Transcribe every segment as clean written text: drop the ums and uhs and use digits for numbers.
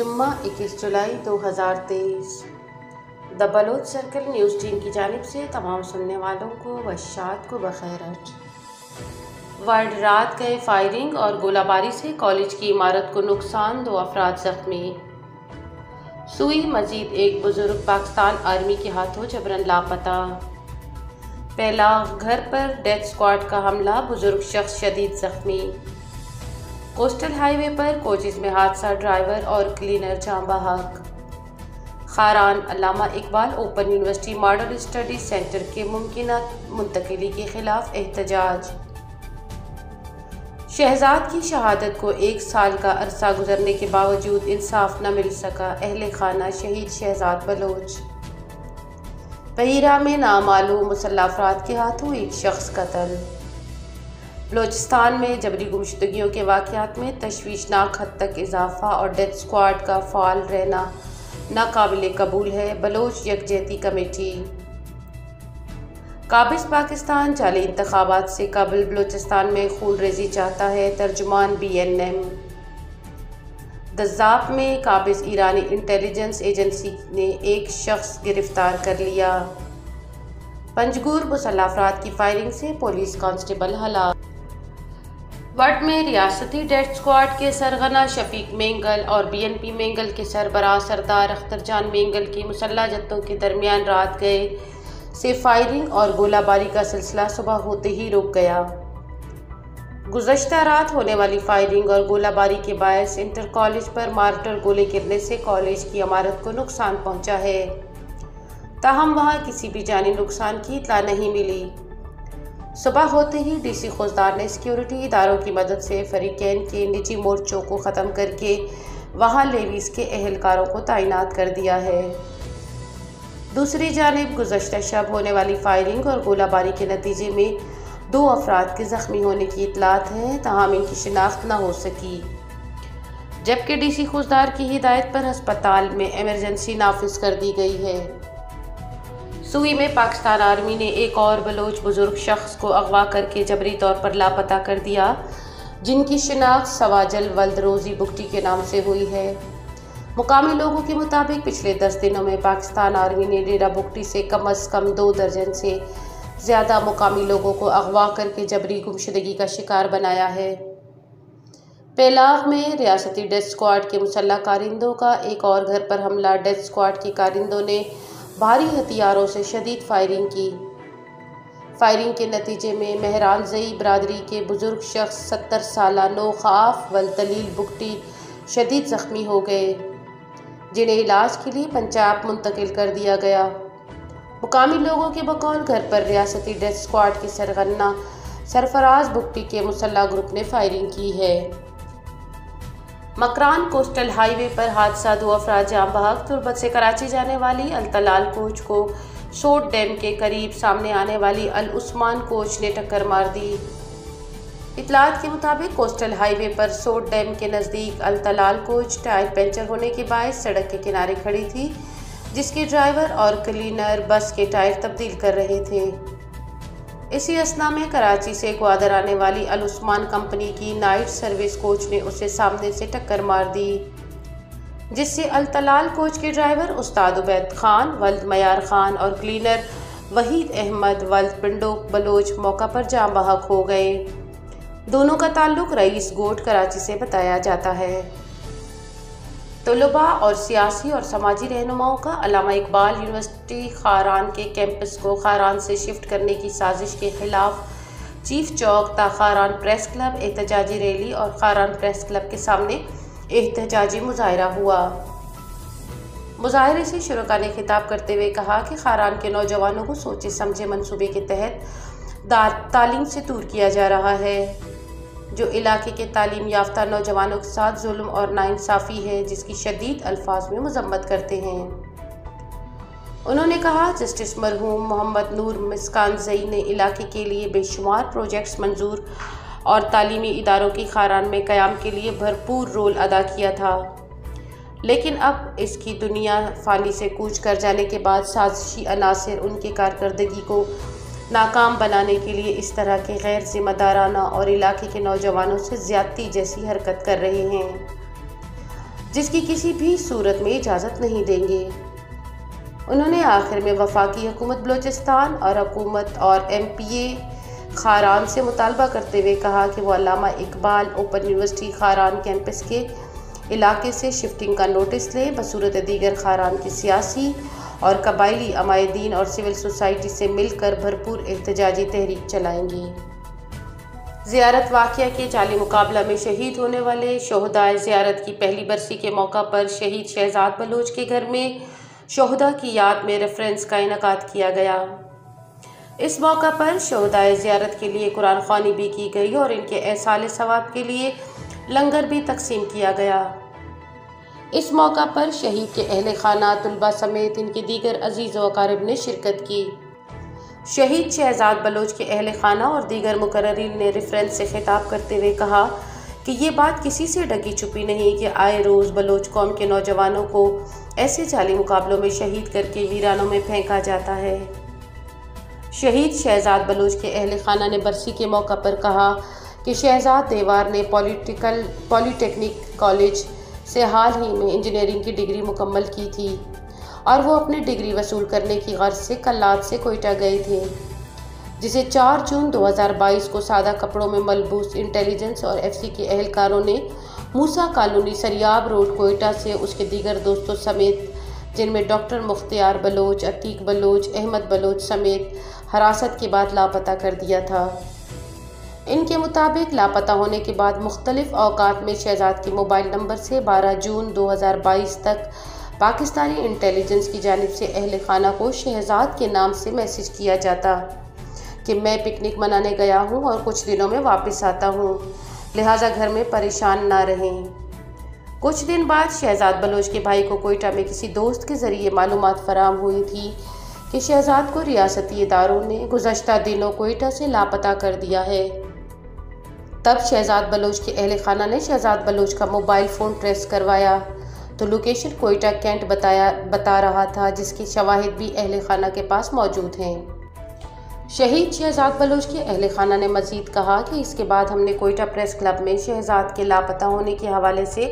जुम्मा 21 जुलाई 2023। The Baloch circle news team की जानिब से तमाम सुनने वालों को वशात को बखैरत। वर्ल्ड रात गए फायरिंग और गोलाबारी से कॉलेज की इमारत को नुकसान, 2 अफराद जख्मी। सुई मजीद एक बुजुर्ग पाकिस्तान आर्मी के हाथों जबरन लापता। पहला घर पर डेथ स्क्वाड का हमला, बुजुर्ग शख्स शदीद जख्मी। कोस्टल हाईवे पर कोचिज में हादसा, ड्राइवर और क्लीनर जाँ बहक। Kharan Allama Iqbal open university model study center के मुमकिन मुंतकिली के खिलाफ एहतजाज। शहजाद की शहादत को 1 साल का अरसा गुजरने के बावजूद इंसाफ न मिल सका, अहले खाना शहीद शहजाद बलोच। बहीरा में नामालूम मुसल्लह अफराद के हाथों एक शख्स कत्ल। बलोचिस्तान में जबरी गुमशुदगियों के वाक़यात में तशवीशनाक हद तक इजाफा और डेथ स्क्वाड का फ़ाल रहना नाकाबिले कबूल है, बलोच यकजहती कमेटी। काबिज पाकिस्तान जाली इंतखाबात से कबल बलोचिस्तान में खून रेजी चाहता है, तर्जुमान BNM। दज़्ज़ाब में काबिज ईरानी इंटेलिजेंस एजेंसी ने एक शख्स गिरफ्तार कर लिया। पंजगुर मुसल्लह अफराद की फायरिंग से पुलिस कांस्टेबल हलाक। वट में रियासती डेथ स्क्वाड के सरगना शफीक मेंगल और BNP मेंगल के सरबराह सरदार अख्तरजान मेंगल की मुसल्लह जत्थों के दरमियान रात गए से फायरिंग और गोलाबारी का सिलसिला सुबह होते ही रुक गया। गुज़श्ता रात होने वाली फायरिंग और गोलाबारी के बायस इंटर कॉलेज पर मार्टर गोले गिरने से कॉलेज की इमारत को नुकसान पहुंचा है, ताहम वहां किसी भी जानी नुकसान की इत्तला नहीं मिली। सुबह होते ही DC खुशदार ने सिक्योरिटी इदारों की मदद से फरीकैन के निजी मोर्चों को ख़त्म करके वहां लेवीज़ के एहलकारों को तैनात कर दिया है। दूसरी जानिब गुज़श्ता शब होने वाली फायरिंग और गोलाबारी के नतीजे में 2 अफराद के ज़ख्मी होने की इतलात हैं, ताहम इनकी शिनाख्त न हो सकी, जबकि DC खुशदार की हिदायत पर अस्पताल में इमरजेंसी नाफिज कर दी गई है। सुई में पाकिस्तान आर्मी ने एक और बलोच बुजुर्ग शख्स को अगवा करके जबरी तौर पर लापता कर दिया, जिनकी शिनाख्त सवाजल वल्द रोज़ी बुगटी के नाम से हुई है। मुकामी लोगों के मुताबिक पिछले 10 दिनों में पाकिस्तान आर्मी ने डेरा बुगटी से कम 2 दर्जन से ज़्यादा मुकामी लोगों को अगवा करके जबरी गुमशुदगी का शिकार बनाया है। पेलाग में रियासती डेथ स्क्वाड के मुसल्लह कारिंदों का एक और घर पर हमला, डेथ स्क्वाड के कारिंदों ने भारी हथियारों से शदीद फायरिंग की। फायरिंग के नतीजे में महरान ज़ई बरादरी के बुजुर्ग शख्स 70 साला नौखाफ वल तलील बुगटी शदीद ज़ख्मी हो गए, जिन्हें इलाज के लिए पंजाब मुंतकिल कर दिया गया। मुकामी लोगों के बकौल घर पर रियासती डेथ स्क्वाड के सरगना सरफराज बुगटी के मुसल्लह ग्रुप ने फायरिंग की है। मकरान कोस्टल हाईवे पर हादसा, 2 अफराद जाँ बहक। तुर्बत से कराची जाने वाली अल-तलाल कोच को सोड डैम के करीब सामने आने वाली अल उस्मान कोच ने टक्कर मार दी। इतलात के मुताबिक कोस्टल हाईवे पर सोड डैम के नज़दीक अल-तलाल कोच टायर पंचर होने के बायस सड़क के किनारे खड़ी थी, जिसके ड्राइवर और क्लीनर बस के टायर तब्दील कर रहे थे। इसी असना में कराची से ग्वादर आने वाली अल उस्मान कंपनी की नाइट सर्विस कोच ने उसे सामने से टक्कर मार दी, जिससे अल तलाल कोच के ड्राइवर उस्ताद उबैद खान वल्द मयार खान और क्लीनर वहीद अहमद वल्द पिंडो बलोच मौका पर जाँ बहक हो गए। दोनों का ताल्लुक रईस गोट कराची से बताया जाता है। तलबा और सियासी और समाजी रहनुमाओं का अल्लामा इकबाल यूनिवर्सिटी खारान के कैंपस को खारान से शिफ्ट करने की साजिश के खिलाफ चीफ चौक ता खारान प्रेस क्लब एहतजाजी रैली और खारान प्रेस क्लब के सामने एहतजाजी मुजाहरा हुआ। मुजाहरे से शुरका ने खिताब करते हुए कहा कि खारान के नौजवानों को सोचे समझे मंसूबे के तहत तालीम से दूर किया जा रहा है, जो इलाके के तालीम याफ्ता नौजवानों के साथ जुल्म और नाइंसाफ़ी है, जिसकी शदीद अल्फाज में मजम्मत करते हैं। उन्होंने कहा, जस्टिस मरहूम मोहम्मद नूर मिस्कान ज़ई ने इलाके के लिए बेशुमार प्रोजेक्ट्स मंजूर और तालीमी इदारों की खारान में क़याम के लिए भरपूर रोल अदा किया था, लेकिन अब इसकी दुनिया फ़ानी से कूच कर जाने के बाद साजिशी अनासिर उनकी कारकर्दगी को नाकाम बनाने के लिए इस तरह के गैर जिम्मेदाराना और इलाके के नौजवानों से ज़्यादती जैसी हरकत कर रहे हैं। जिसकी किसी भी सूरत में इजाज़त नहीं देंगे। उन्होंने आखिर में वफाकी हुकूमत बलूचिस्तान और हुकूमत और MPA खारान से मुतालबा करते हुए कहा कि वो Allama Iqbal open university Kharan campus के इलाके से शिफ्टिंग का नोटिस लें, बसूरत दीगर खारान की सियासी और कबायली अमायदीन और सिविल सोसाइटी से मिलकर भरपूर एहतजाजी तहरीक चलाएंगी। ज़ियारत वाक़या के जाली मुकाबला में शहीद होने वाले शोहदाए ज़ियारत की पहली बरसी के मौका पर शहीद शहजाद बलोच के घर में शोहदा की याद में रेफरेंस का इनेकाद किया गया। इस मौका पर शोहदाए ज़ियारत के लिए कुरान ख़वानी भी की गई और इनके एहसाल सवाब के लिए लंगर भी तकसीम किया गया। इस मौका पर शहीद के अहले खाना तुलबा समेत इनके दीगर अजीज़ व अकारिब ने शिरकत की। शहीद शहजाद बलोच के अहले खाना और दीगर मुकर्ररीन ने रेफरेंस से खिताब करते हुए कहा कि ये बात किसी से ढकी छुपी नहीं कि आए रोज़ बलोच कौम के नौजवानों को ऐसे जाली मुकाबलों में शहीद करके वीरानों में फेंका जाता है। शहीद शहजाद बलोच के अहले खाना ने बरसी के मौका पर कहा कि शहजाद देवार ने पॉलीटेक्निक कॉलेज से हाल ही में इंजीनियरिंग की डिग्री मुकम्मल की थी और वो अपनी डिग्री वसूल करने की गर्ज से कल्लात से कोयटा गए थे, जिसे 4 जून 2022 को सादा कपड़ों में मलबूस इंटेलिजेंस और FC के एहलकारों ने मूसा कॉलोनी सरियाब रोड कोयटा से उसके दीगर दोस्तों समेत, जिनमें डॉक्टर मुख्तियार बलोच, अतीक बलोच, अहमद बलोच समेत हिरासत के बाद लापता कर दिया था। इनके मुताबिक लापता होने के बाद मुख्तलिफ औकात में शहजाद के मोबाइल नंबर से 12 जून 2022 तक पाकिस्तानी इंटेलिजेंस की जानिब से अहले खाना को शहजाद के नाम से मैसेज किया जाता कि मैं पिकनिक मनाने गया हूं और कुछ दिनों में वापस आता हूं, लिहाजा घर में परेशान ना रहें। कुछ दिन बाद शहजाद बलोच के भाई को कोयटा में किसी दोस्त के ज़रिए मालूमात फराहम हुई थी कि शहजाद को रियासती इदारों ने गुज़श्ता दिनों कोयटा से लापता कर दिया है। तब शहजाद बलोच के अहले खाना ने शहजाद बलोच का मोबाइल फ़ोन ट्रेस करवाया तो लोकेशन कोयटा कैंट बता रहा था, जिसकी शवाहिद भी अहले खाना के पास मौजूद हैं। शहीद शहजाद बलोच के अहले खाना ने मज़ीद कहा कि इसके बाद हमने कोयटा प्रेस क्लब में शहजाद के लापता होने के हवाले से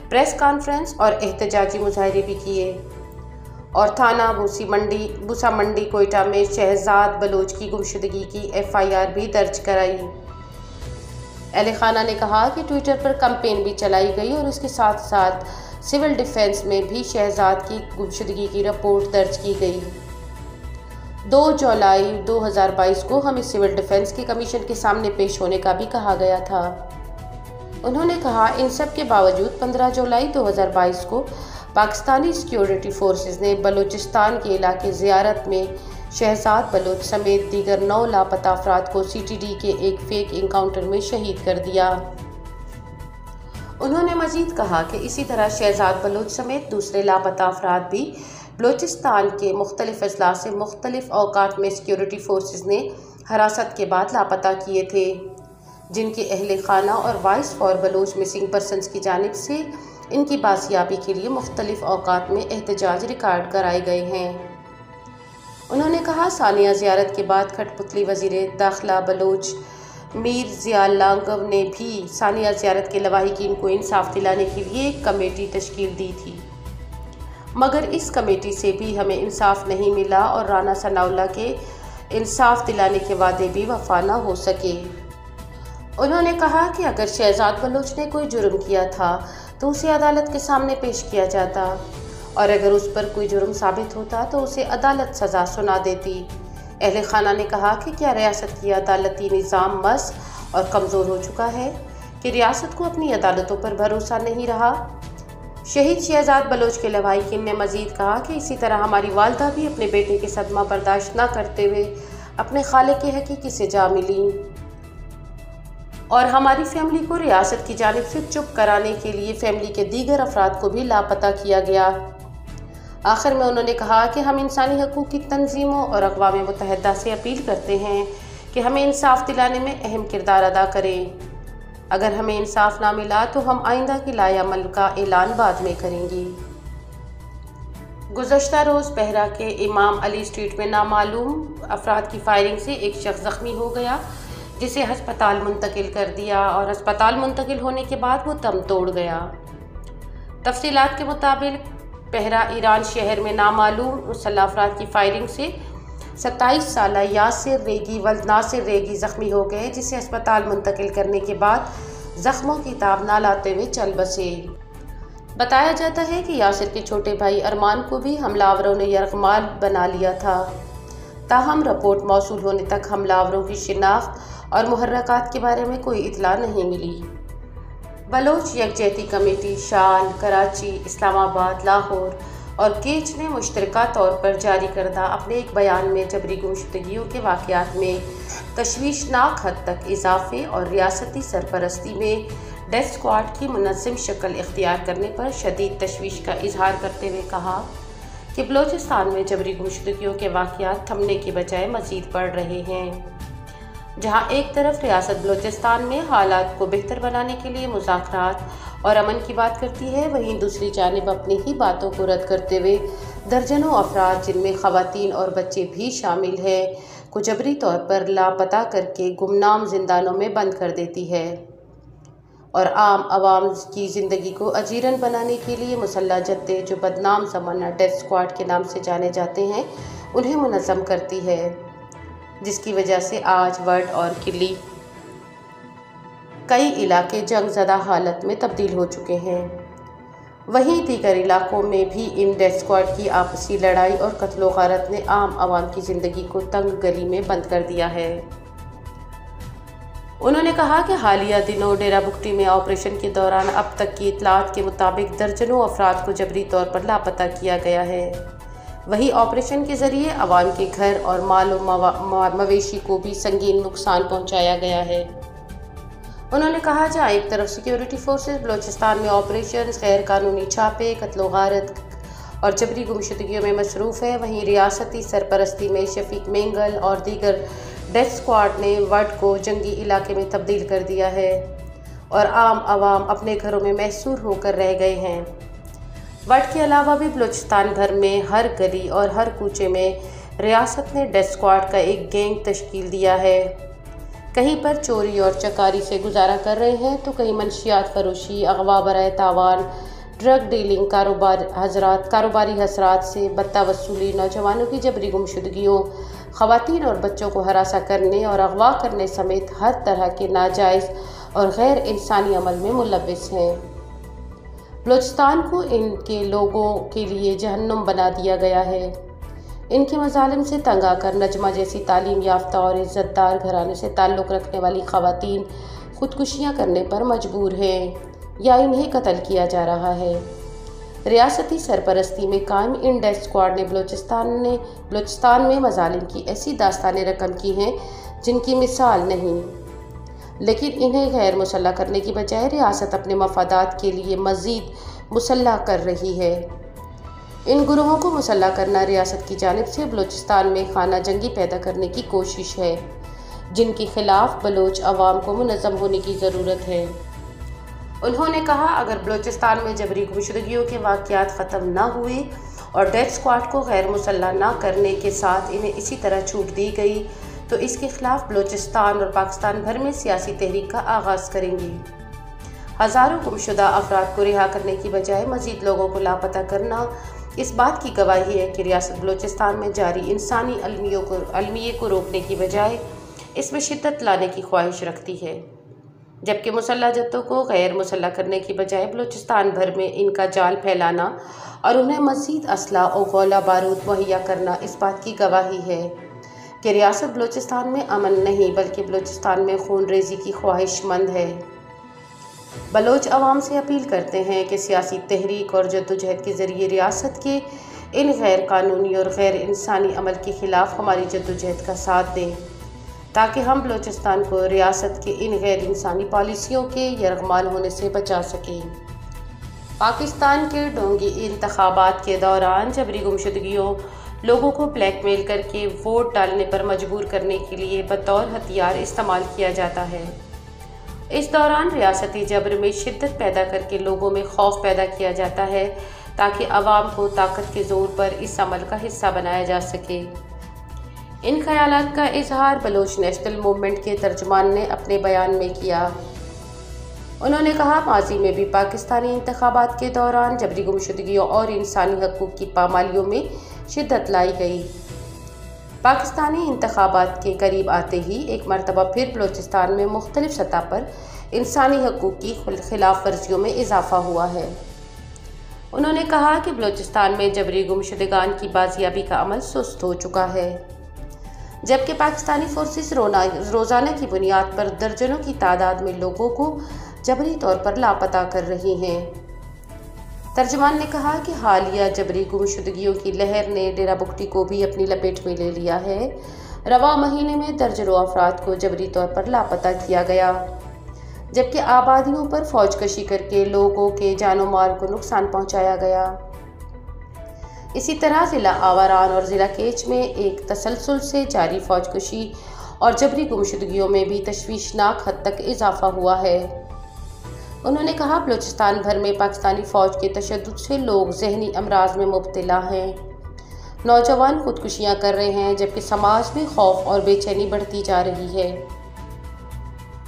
प्रेस कॉन्फ्रेंस और एहतजाजी मुजाहरे भी किए और थाना बूसा मंडी कोयटा में शहजाद बलोच की गुमशुदगी की FIR भी दर्ज कराई। अहले खाना ने कहा कि ट्विटर पर कैंपेन भी चलाई गई और इसके साथ साथ सिविल डिफेंस में भी शहजाद की गुमशुदगी की रिपोर्ट दर्ज की गई। 2 जुलाई 2022 को हमें सिविल डिफेंस के कमीशन के सामने पेश होने का भी कहा गया था। उन्होंने कहा इन सब के बावजूद 15 जुलाई 2022 को पाकिस्तानी सिक्योरिटी फोर्सेस ने बलूचिस्तान के इलाके ज़ियारत में शहजाद बलोच समेत दीगर 9 लापता अफराद को CTD के एक फेक इनकाउंटर में शहीद कर दिया। उन्होंने मजीद कहा कि इसी तरह शहजाद बलोच समेत दूसरे लापता अफराद भी बलूचिस्तान के मुख्तलिफ अजला से मुख्तलिफ औकात में सिक्योरिटी फोर्सेस ने हिरासत के बाद लापता किए थे, जिनके अहले खाना और voice for Baloch missing persons की जानिब से इनकी बाजियाबी के लिए मुख्तलिफ औकात में एहतजाज रिकॉर्ड कराए गए हैं। उन्होंने कहा सानिया ज़ियारत के बाद कठपुतली वज़ीर दाखिला बलोच मीर ज़िया लांगव ने भी सानिया ज़ियारत के लवाहिकीन को इंसाफ दिलाने के लिए एक कमेटी तश्कील दी थी, मगर इस कमेटी से भी हमें इंसाफ नहीं मिला और राना सनाउल्लाह के इंसाफ दिलाने के वादे भी वफा न हो सके। उन्होंने कहा कि अगर शहजाद बलोच ने कोई जुर्म किया था तो उसे अदालत के सामने पेश किया जाता और अगर उस पर कोई जुर्म साबित होता तो उसे अदालत सज़ा सुना देती। अहले खाना ने कहा कि क्या रियासत की अदालती निज़ाम मस्त और कमज़ोर हो चुका है कि रियासत को अपनी अदालतों पर भरोसा नहीं रहा। शहीद शहजाद बलोच के लवाहिकीन ने मज़ीद कहा कि इसी तरह हमारी वालदा भी अपने बेटे के सदमा बर्दाश्त न करते हुए अपने खालिक के हकीकी से जा मिली और हमारी फैमिली को रियासत की जानिब से चुप कराने के लिए फैमिली के दीगर अफराद को भी लापता किया गया। आखिर में उन्होंने कहा कि हम इंसानी हकूक़ की तंजीमों और अक़वाम मुत्तहिदा से अपील करते हैं कि हमें इंसाफ दिलाने में अहम किरदार अदा करें। अगर हमें इंसाफ ना मिला तो हम आइंदा की लायामल का ऐलान बाद में करेंगे। गुज़श्ता रोज़ बहरा के इमाम अली स्ट्रीट में नामालूम अफराद की फायरिंग से एक शख्स ज़ख्मी हो गया, जिसे हस्पताल मुंतकिल कर दिया और हस्पताल मुंतकिल होने के बाद वो दम तोड़ गया। तफसीलात के मुताबिक पहरा ईरान शहर में नामालूम मुसल्लह अफराद की फायरिंग से 27 साला यासिर रेगी वल्द नासिर रेगी ज़ख्मी हो गए, जिसे अस्पताल मुंतकिल करने के बाद ज़ख्मों की ताब ना लाते हुए चल बसे। बताया जाता है कि यासिर के छोटे भाई अरमान को भी हमलावरों ने यरगमाल बना लिया था। ताहम रिपोर्ट मौसूल होने तक हमलावरों की शिनाख्त और मुहर्रकात के बारे में कोई इतला नहीं मिली। बलोच यकजहती कमेटी शान, कराची, इस्लामाबाद, लाहौर और केच ने मुश्तरका तौर पर जारी करदा अपने एक बयान में जबरी गुमशुदगियों के वाक़यात में तशवीशनाक हद तक इजाफे और रियासती सरपरस्ती में डेथ स्क्वाड की मुनज़्ज़म शक्ल इख्तियार करने पर शदीद तशवीश का इजहार करते हुए कहा कि बलोचिस्तान में जबरी गुमशुदगियों के वाक़यात थमने की बजाय मज़ीद बढ़ रहे हैं। जहाँ एक तरफ रियासत बलोचिस्तान में हालात को बेहतर बनाने के लिए मुज़ाकरात और अमन की बात करती है, वहीं दूसरी जानिब अपनी ही बातों को रद्द करते हुए दर्जनों अफराद, जिनमें ख़वातीन और बच्चे भी शामिल हैं, को जबरी तौर पर लापता करके गुमनाम जिंदानों में बंद कर देती है और आम आवाम की ज़िंदगी को अजीरन बनाने के लिए मुसल्लह जत्थे, जो बदनाम ज़माना डेथ स्क्वाड के नाम से जाने जाते हैं, उन्हें मुनज़्ज़म करती है, जिसकी वजह से आज वर्ड और किली कई इलाके जंग ज़दा हालत में तब्दील हो चुके हैं। वहीं दीगर इलाकों में भी इन डेथ स्क्वाड की आपसी लड़ाई और कत्लो गारत ने आम आवाम की ज़िंदगी को तंग गली में बंद कर दिया है। उन्होंने कहा कि हालिया दिनों डेरा बुगटी में ऑपरेशन के दौरान अब तक की इतलात के मुताबिक दर्जनों अफराद को जबरी तौर पर लापता किया गया है। वही ऑपरेशन के ज़रिए आवाम के घर और माल मवेशी को भी संगीन नुकसान पहुंचाया गया है। उन्होंने कहा, जहाँ एक तरफ सिक्योरिटी फोर्सेस बलोचिस्तान में ऑपरेशन, गैर कानूनी छापे, कत्लो गारत और जबरी गुमशुदगियों में मसरूफ़ है, वहीं रियासती सरपरस्ती में शफीक मेंगल और दीगर डेथ स्क्वाड ने वर्ड को जंगी इलाके में तब्दील कर दिया है और आम आवाम अपने घरों में महसूर होकर रह गए हैं। वर्ड के अलावा भी बलोचिस्तान भर में हर गली और हर कूचे में रियासत ने डेथ स्क्वाड का एक गैंग तश्कील दिया है। कहीं पर चोरी और चकारी से गुजारा कर रहे हैं, तो कहीं मंशियात फरोशी, अगवा बराए तावान, ड्रग डीलिंग, कारोबारी हसरात से बत्ता वसूली, नौजवानों की जबरी गुमशुदगियों, ख़वातीन और बच्चों को हरासा करने और अगवा करने समेत हर तरह के नाजायज़ और गैर इंसानी अमल में मुलव्विस हैं। बलोचिस्तान को इनके लोगों के लिए जहन्नुम बना दिया गया है। इनके मज़ालिम से तंग आकर नजमा जैसी तालीम याफ्ता और इज़्ज़तदार घराने से ताल्लुक़ रखने वाली ख़वातीन ख़ुदकुशियाँ करने पर मजबूर हैं या इन्हें कत्ल किया जा रहा है। रियासती सरपरस्ती में कायम इन डेथ स्क्वाड ने बलोचिस्तान में मज़ालिम की ऐसी दास्तानें रकम की हैं जिनकी मिसाल नहीं, लेकिन इन्हें गैर मुसल्लह करने की बजाय रियासत अपने मफादात के लिए मज़ीद मुसल्लह कर रही है। इन गुरोहों को मुसल्लह करना रियासत की जानिब से बलोचिस्तान में खाना जंगी पैदा करने की कोशिश है, जिनके खिलाफ बलोच अवाम को मुनज़्ज़म होने की ज़रूरत है। उन्होंने कहा, अगर बलोचिस्तान में जबरी गुमशुदगियों के वाक़यात ख़त्म ना हुए और डेथ स्क्वाड को गैर मुसल्लह ना करने के साथ इन्हें इसी तरह छूट दी गई, तो इसके खिलाफ बलोचिस्तान और पाकिस्तान भर में सियासी तहरीक का आगाज़ करेंगी। हज़ारों गुमशुदा अफराद को रिहा करने की बजाय मज़ीद लोगों को लापता करना इस बात की गवाही है कि रियासत बलोचिस्तान में जारी इंसानी अलमिये को रोकने की बजाय इसमें शिद्दत लाने की ख्वाहिश रखती है, जबकि मुसल्लह जत्थों को गैर मुसल्लह करने की बजाय बलोचिस्तान भर में इनका जाल फैलाना और उन्हें मज़ीद असला और गोला बारूद मुहैया करना इस बात की गवाही है कि रियासत बलोचिस्तान में अमन नहीं बल्कि बलोचिस्तान में खून रेजी की ख्वाहिशमंद है। बलोच अवाम से अपील करते हैं कि सियासी तहरीक और जद्दोजहद के ज़रिए रियासत के इन गैर कानूनी और गैर इंसानी अमल के ख़िलाफ़ हमारी जद्दोजहद का साथ दें, ताकि हम बलोचिस्तान को रियासत के इन गैर इंसानी पॉलिसियों के यरगमाल होने से बचा सकें। पाकिस्तान के डोंगी इंतखाबात के दौरान जबरी गुमशुदगियों, लोगों को ब्लैकमेल करके वोट डालने पर मजबूर करने के लिए बतौर हथियार इस्तेमाल किया जाता है। इस दौरान रियासती जबर में शिद्दत पैदा करके लोगों में खौफ पैदा किया जाता है, ताकि अवाम को ताकत के ज़ोर पर इस अमल का हिस्सा बनाया जा सके। इन ख्यालात का इजहार बलोच नेशनल मूवमेंट के तर्जुमान ने अपने बयान में किया। उन्होंने कहा, माजी में भी पाकिस्तानी इंतखाबात के दौरान जबरी गुमशुदगियों और इंसानी हकूक़ की पामालियों में शिद्दत लाई गई। पाकिस्तानी इंतखाबात के करीब आते ही एक मरतबा फिर बलूचिस्तान में मुख्तलिफ सतह पर इंसानी हकूक़ की खिलाफ वर्जियों में इजाफा हुआ है। उन्होंने कहा कि बलूचिस्तान में जबरी गुमशुदगान की बाजियाबी का अमल सुस्त हो चुका है, जबकि पाकिस्तानी फोर्सेस रोज़ाना की बुनियाद पर दर्जनों की तादाद में लोगों को जबरी तौर पर लापता कर रही हैं। तर्जमान ने कहा कि हालिया जबरी गुमशुदगियों की लहर ने डेरा बुगटी को भी अपनी लपेट में ले लिया है। रवा महीने में दर्जनों अफराद को जबरी तौर पर लापता किया गया, जबकि आबादियों पर फौजकशी करके लोगों के जानो माल को नुकसान पहुंचाया गया। इसी तरह ज़िला आवारान और ज़िला केच में एक तसलसल से जारी फौजकशी और जबरी गुमशुदगियों में भी तशवीशनाक हद तक इजाफा हुआ है। उन्होंने कहा, बलूचिस्तान भर में पाकिस्तानी फ़ौज के तशद्दुद से लोग ज़हनी अमराज में मुब्तला हैं। नौजवान खुदकुशियाँ कर रहे हैं, जबकि समाज में खौफ और बेचैनी बढ़ती जा रही है।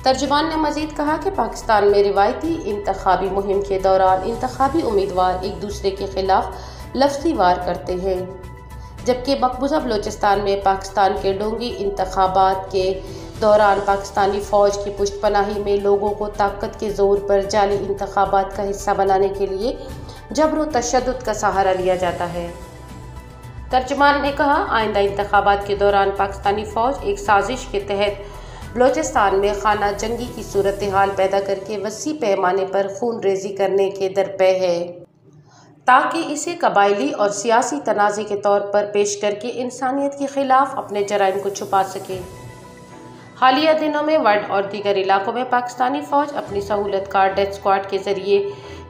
तर्जुमान ने मज़ीद कहा कि पाकिस्तान में रिवायती इंतखाबी मुहिम के दौरान इंतखाबी उम्मीदवार एक दूसरे के खिलाफ लफ्ज़ी वार करते हैं, जबकि मकबूजा बलूचिस्तान में पाकिस्तान के डोंगी इंतखाबात के दौरान पाकिस्तानी फ़ौज की पुष्टपनाही में लोगों को ताकत के ज़ोर पर जाली इंतखाबात का हिस्सा बनाने के लिए जबर व तशद्दुद का सहारा लिया जाता है। तर्जुमान ने कहा, आइंदा इंतखाबात के दौरान पाकिस्तानी फ़ौज एक साजिश के तहत बलूचिस्तान में खाना जंगी की सूरत हाल पैदा करके वसी पैमाने पर खून रेजी करने के दरपे है, ताकि इसे कबायली और सियासी तनाज़े के तौर पर पेश करके इंसानियत के ख़िलाफ़ अपने जराइम को छुपा सके। हालिया दिनों में वड और दीगर इलाकों में पाकिस्तानी फ़ौज अपनी सहूलत कार डेथ स्क्वाड के ज़रिए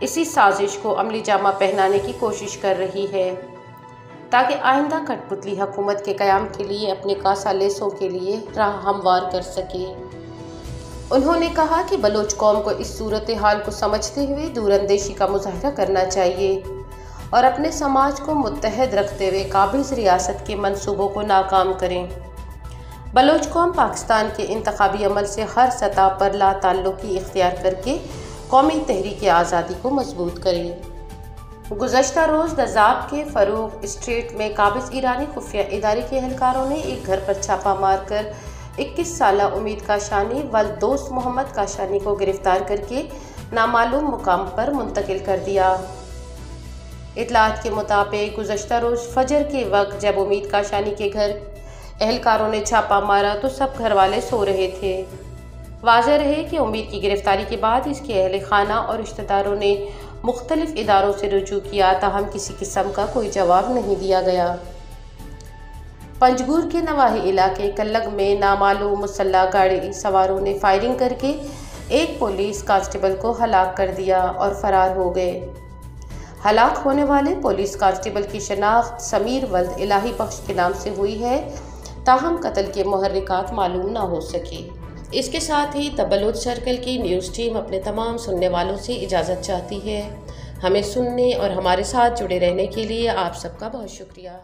इसी साजिश को अमली जामा पहनाने की कोशिश कर रही है, ताकि आइंदा कठपुतली हुकूमत के क़याम के लिए अपने कासालेसों के लिए राह हमवार कर सके। उन्होंने कहा कि बलोच कौम को इस सूरत हाल को समझते हुए दूरअंदेशी का मुजाहरा करना चाहिए और अपने समाज को मुत्तहद रखते हुए काबिज़ रियासत के मंसूबों को नाकाम करें। बलोच कौम पाकिस्तान के इंतखाबी अमल से हर सतह पर लाताल्लुकी इख्तियार करके कौमी तहरीक आज़ादी को मजबूत करे। गुज़श्ता रोज़ दज़ाब के फ़रूख स्ट्रीट में काबिज़ ईरानी खुफिया इदारे के एहलकारों ने एक घर पर छापा मारकर 21 साला उम्मीद काशानी वल दोस्त मोहम्मद काशानी को गिरफ्तार करके नामालूम मुकाम पर मुंतकिल कर दिया। इतलात के मुताबिक गुज़श्ता रोज़ फजर के वक्त जब उम्मीद काशानी के घर एहलकारों ने छापा मारा तो सब घर वाले सो रहे थे। वाज़ेह रहे कि उम्मीद की गिरफ्तारी के बाद इसके अहल खाना और रिश्तेदारों ने मुख्तलिफ इदारों से रुजू किया, ताहम किसी किस्म का कोई जवाब नहीं दिया गया। पंजगूर के नवाही इलाके कल्लग में नामालूम मुसल्ला गाड़ी सवारों ने फायरिंग करके एक पुलिस कांस्टेबल को हलाक कर दिया और फरार हो गए। हलाक होने वाले पुलिस कांस्टेबल की शनाख्त समीर वल्द इलाही बख्श के नाम से हुई है, ताहम कत्ल के मुहर्रिकात मालूम ना हो सके। इसके साथ ही द बलोच सर्कल की न्यूज़ टीम अपने तमाम सुनने वालों से इजाज़त चाहती है। हमें सुनने और हमारे साथ जुड़े रहने के लिए आप सबका बहुत शुक्रिया।